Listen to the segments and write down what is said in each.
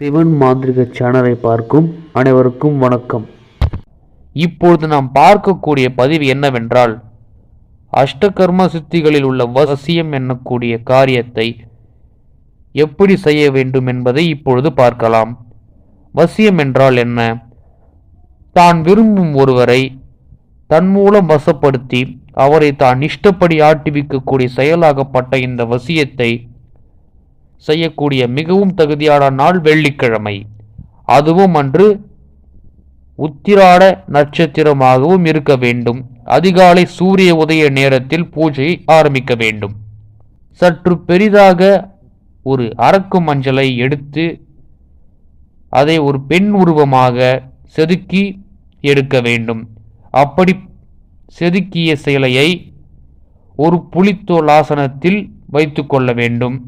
சிவன் மாந்திரிக சேனலை பார்க்கும் அனைவருக்கும் வணக்கம். இப்பொழுது நாம் பார்க்கக்கூடிய பதிவு என்னவென்றால், அஷ்டகர்ம சித்திகளில் உள்ள வசியம் என்னக்கூடிய காரியத்தை எப்படி செய்ய வேண்டும் என்பதை இப்பொழுது பார்க்கலாம். வசியம் என்றால் என்ன? தான் விரும்பும் ஒருவரை தன் மூலம் வசப்படுத்தி அவரை தான் இஷ்டப்படி ஆட்டிவிக்கக்கூடிய செயலாகப்பட்ட இந்த வசியத்தை செய்யக்கூடிய மிகவும் தகுதியான நாள் வெள்ளிக்கிழமை. அதுவும் அன்று உத்திராட நட்சத்திரமாகவும் இருக்க வேண்டும். அதிகாலை சூரிய உதய நேரத்தில் பூஜை ஆரம்பிக்க வேண்டும். சற்று பெரிதாக ஒரு அரக்கு மஞ்சளை எடுத்து அதை ஒரு பெண் உருவமாக செதுக்கி எடுக்க வேண்டும். அப்படி செதுக்கிய சிலையை ஒரு புலித்தோல் ஆசனத்தில் வைத்து கொள்ள வேண்டும்.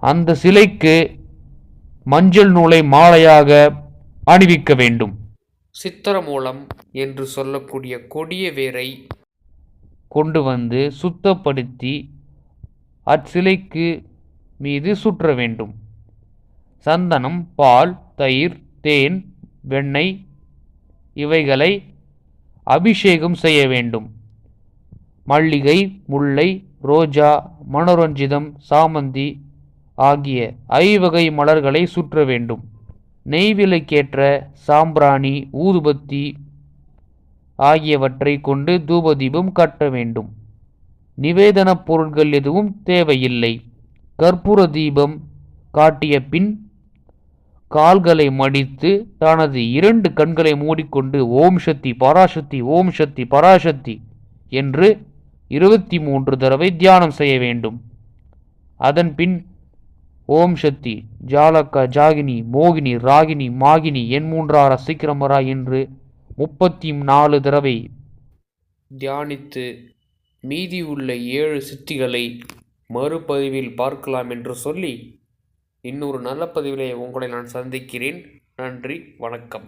அந்த சிலைக்கு மஞ்சள் நூலை மாலையாக அணிவிக்க வேண்டும். சித்திரமூலம் என்று சொல்லக்கூடிய கொடிய வேரை கொண்டு வந்து சுத்தப்படுத்தி அச்சிலைக்கு மீது சுற்ற வேண்டும். சந்தனம், பால், தயிர், தேன், வெண்ணெய் இவைகளை அபிஷேகம் செய்ய வேண்டும். மல்லிகை, முல்லை, ரோஜா, மனோரஞ்சிதம், சாமந்தி ஆகிய ஐவகை மலர்களை சுற்ற வேண்டும். நெய்விளக்கேற்ற சாம்பிராணி, ஊதுபத்தி ஆகியவற்றை கொண்டு தூபதீபம் காட்ட வேண்டும். நிவேதன பொருட்கள் எதுவும் தேவையில்லை. கற்பூர தீபம் காட்டிய பின் கால்களை மடித்து தனது 2 கண்களை மூடிக்கொண்டு ஓம் சக்தி பராசக்தி, ஓம் சக்தி பராசக்தி என்று 23 தடவை தியானம் செய்ய வேண்டும். அதன் பின் ஓம் சக்தி ஜாலகா ஜாகினி மோகினி ராகினி மாகினி என் 3 சீக்கிரமரா என்று 34 தடவை தியானித்து மீதி உள்ள 7 சித்திகளை மறுபதிவில் பார்க்கலாம் என்று சொல்லி இன்னொரு நல்ல பதிவிலே உங்களை நான் சந்திக்கிறேன். நன்றி, வணக்கம்.